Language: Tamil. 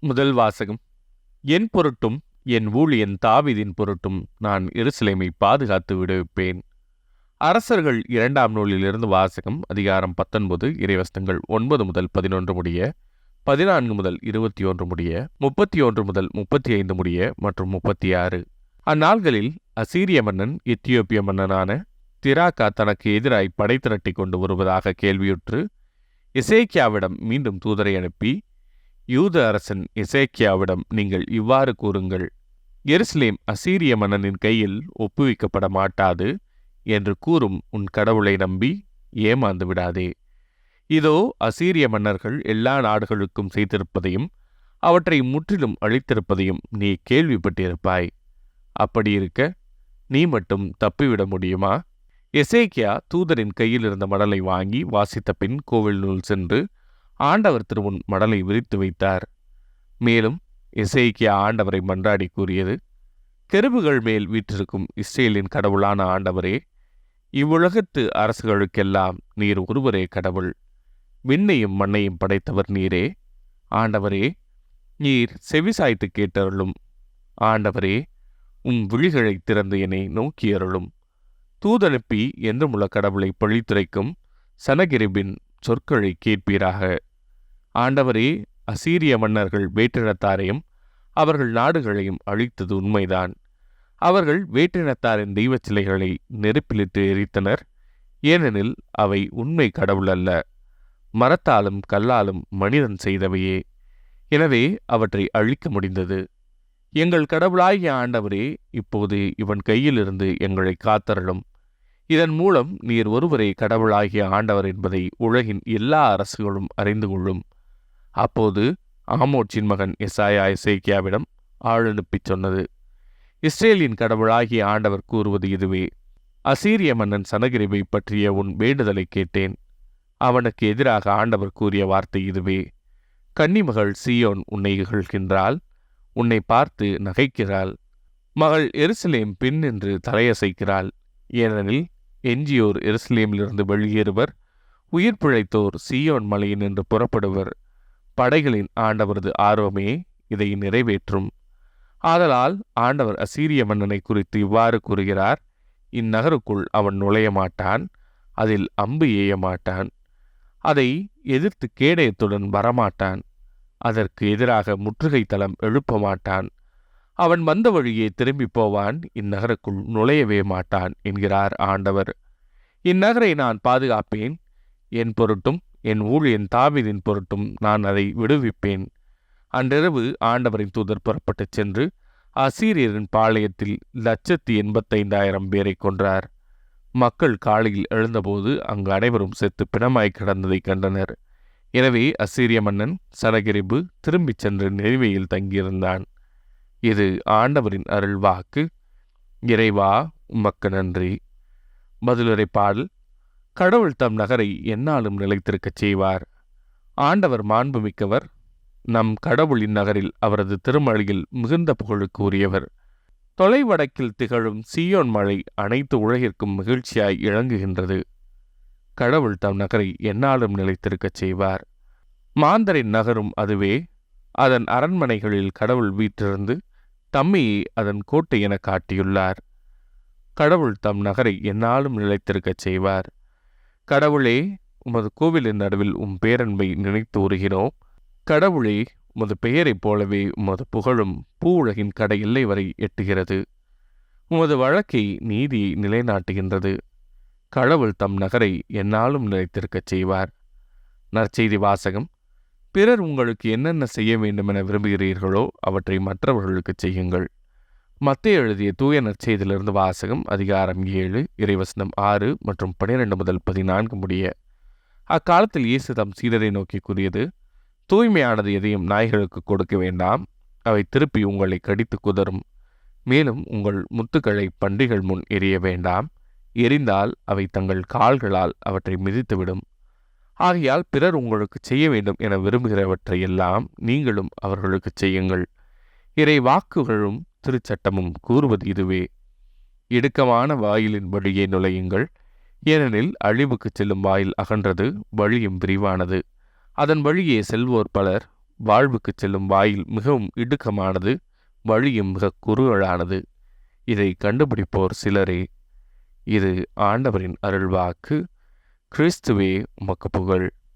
முதல் வாசகம். என் பொருட்டும் என் ஊழியன் தாவீதின் பொருட்டும் நான் எருசலேமை பாதுகாத்து விடுவிப்பேன். அரசர்கள் 2ஆம் நூலிலிருந்து வாசகம். அதிகாரம் 19, இறைவசனங்கள் 9 முதல் 11 முடிய, 14 முதல் 21 முடிய, 31 முதல் 35 முடிய மற்றும் 36. அந்நாள்களில் அசீரிய மன்னன் எத்தியோப்பிய மன்னனான திராக்கா தனக்கு எதிராய் படை திரட்டி கொண்டு வருவதாக கேள்வியுற்று எசேக்கியாவிடம் மீண்டும் தூதரை அனுப்பி, யூத அரசன் எசேக்கியாவிடம் நீங்கள் இவ்வாறு கூறுங்கள், எருசலேம் அசீரிய மன்னனின் கையில் ஒப்புவிக்கப்பட மாட்டாது என்று கூறும் உன் கடவுளை நம்பி ஏமாந்து விடாதே. இதோ அசீரிய மன்னர்கள் எல்லா நாடுகளுக்கும் செய்திருப்பதையும் அவற்றை முற்றிலும் அழித்திருப்பதையும் நீ கேள்விப்பட்டிருப்பாய். அப்படியிருக்க நீ மட்டும் தப்பிவிட முடியுமா? எசேக்கியா தூதரின் கையில் இருந்த மடலை வாங்கி வாசித்த பின் கோவிலுள் சென்று ஆண்டவர் திருமுன் மடலை விரித்து வைத்தார். மேலும் எசேக்கியா ஆண்டவரை மன்றாடி கூறியது, கெருபுகள் மேல் வீற்றிருக்கும் இஸ்ரேலின் கடவுளான ஆண்டவரே, இவ்வுலகத்து அரசுகளுக்கெல்லாம் நீர் ஒருவரே கடவுள். விண்ணையும் மண்ணையும் படைத்தவர் நீரே. ஆண்டவரே, நீர் செவிசாய்த்து கேட்டருளும். ஆண்டவரே, விழிகளை திறந்து என்னை நோக்கியருளும். தூதனுப்பி என்றுமுள்ள கடவுளை பழித்துரைக்கும் சனகிரிபின் சொற்களை கேட்பீராக. ஆண்டவரே, அசீரிய மன்னர்கள் வேற்றினத்தாரையும் அவர்கள் நாடுகளையும் அழித்தது உண்மைதான். அவர்கள் வேற்றினத்தாரின் தெய்வ சிலைகளை நெருப்பிலிட்டு எரித்தனர். ஏனெனில் அவை உண்மை கடவுள் அல்ல, மரத்தாலும் கல்லாலும் மனிதன் செய்தவையே. எனவே அவற்றை அழிக்க முடிந்தது. எங்கள் கடவுளாகிய ஆண்டவரே, இப்போது இவன் கையிலிருந்து எங்களை காத்தருளும். இதன் மூலம் நீர் ஒருவரே கடவுளாகிய ஆண்டவர் என்பதை உலகின் எல்லா அரசுகளும் அறிந்து கொள்ளும். அப்போது ஆமோச்சின் மகன் எசாயா எசேக்கியாவிடம் ஆளனுப்பிச் சொன்னது, இஸ்ரேலின் கடவுளாகிய ஆண்டவர் கூறுவது இதுவே, அசீரிய மன்னன் சனகிரிபை பற்றிய உன் வேண்டுதலை கேட்டேன். அவனுக்கு எதிராக ஆண்டவர் கூறிய வார்த்தை இதுவே, கன்னிமகள் சீயோன் உன்னை இகழ்கின்றாள், உன்னை பார்த்து நகைக்கிறாள். மகள் எருசலேம் பின் நின்று தலையசைக்கிறாள். ஏனெனில் எஞ்சியோர் எருசலேமிலிருந்து வெளியேறுவர், உயிர் பிழைத்தோர் சீயோன் மலையின் என்று புறப்படுவர். படைகளின் ஆண்டவரது ஆர்வமே இதை நிறைவேற்றும். ஆதலால் ஆண்டவர் அசீரிய மன்னனை குறித்து இவ்வாறு கூறுகிறார், இந்நகருக்குள் அவன் நுழைய மாட்டான், அதில் அம்பு எய்ய மாட்டான், அதை எதிர்த்து கேடயத்துடன் வரமாட்டான், அதற்கு எதிராக முற்றுகை தளம் எழுப்ப மாட்டான், அவன் வந்த வழியே திரும்பி போவான், இந்நகருக்குள் நுழையவே மாட்டான் என்கிறார் ஆண்டவர். இந்நகரை நான் பாதுகாப்பேன், என் பொருட்டும் என் ஊழியன் தாவீதின் பொருட்டும் நான் அதை விடுவிப்பேன். அன்றிரவு ஆண்டவரின் தூதர் புறப்பட்டுச் சென்று அசீரியரின் பாளையத்தில் 185,000 பேரை கொன்றார். மக்கள் காலையில் எழுந்தபோது அங்கு அனைவரும் செத்து பிணமாய் கிடந்ததை கண்டனர். எனவே அசீரிய மன்னன் சனகிரிபு திரும்பிச் சென்று நினைவேயில் தங்கியிருந்தான். இது ஆண்டவரின் அருள் வாக்கு. இறைவா, உமக்கு நன்றி. பதிலுரை பாடல். கடவுள் தம் நகரை எந்நாளும் நிலைத்திருக்கச் செய்வார். ஆண்டவர் மாண்புமிக்கவர். நம் கடவுளின் நகரில் அவரது திருமலையில் மிகுந்த புகழுக்கு உரியவர். தொலைவடக்கில் திகழும் சீயோன் மலை அனைத்து உலகிற்கும் மகிழ்ச்சியாய் இழங்குகின்றது. கடவுள் தம் நகரை எந்நாளும் நிலைத்திருக்கச் செய்வார். மாந்தரின் நகரும் அதுவே. அதன் அரண்மனைகளில் கடவுள் வீற்றிருந்து தம்மையே அதன் கோட்டை என காட்டியுள்ளார். கடவுள் தம் நகரை எந்நாளும் நிலைத்திருக்கச் செய்வார். கடவுளே, உமது கோவிலின் நடுவில் பேரன்பை நினைத்து உருகினோம். கடவுளே, உமது பெயரைப் போலவே உமது புகழும் பூவுலகின் கடை எல்லை வரை எட்டுகிறது. உமது வழக்கை நீதியை நிலைநாட்டுகின்றது. கடவுள் தம் நகரை எந்நாளும் நிலைத்திருக்கச் செய்வார். நற்செய்தி வாசகம். பிறர் உங்களுக்கு என்னென்ன செய்ய வேண்டுமென விரும்புகிறீர்களோ அவற்றை மற்றவர்களுக்கு செய்யுங்கள். மத்தேயு எழுதிய தூய நற்செய்தியிலிருந்து வாசகம். அதிகாரம் 7, இறைவசனம் 6 மற்றும் 12 முதல் 14 முடிய. அக்காலத்தில் இயேசு தம் சீடரை நோக்கி கூறியது, தூய்மையானது எதையும் நாய்களுக்கு கொடுக்க வேண்டாம், அவை திருப்பி உங்களை கடித்து குதறும். மேலும் உங்கள் முத்துக்களை பன்றிகள் முன் எறிய வேண்டாம், எரிந்தால் அவை தங்கள் கால்களால் அவற்றை மிதித்துவிடும். ஆகையால் பிறர் உங்களுக்கு செய்ய வேண்டும் என விரும்புகிறவற்றையெல்லாம் நீங்களும் அவர்களுக்கு செய்யுங்கள். இறை வாக்குகளும் திருச்சட்டமும் கூறுவது இதுவே. இடுக்கமான வாயிலின் வழியே நுழையுங்கள், ஏனெனில் அழிவுக்கு செல்லும் வாயில் அகன்றது, வழியும் விரிவானது, அதன் வழியே செல்வோர் பலர். வாழ்வுக்கு செல்லும் வாயில் மிகவும் இடுக்கமானது, வழியும் மிக குறுகலானது. இதை கண்டுபிடிப்போர் சிலரே. இது ஆண்டவரின் அருள்வாக்கு. கிறிஸ்துவே உமக்கு புகழ்.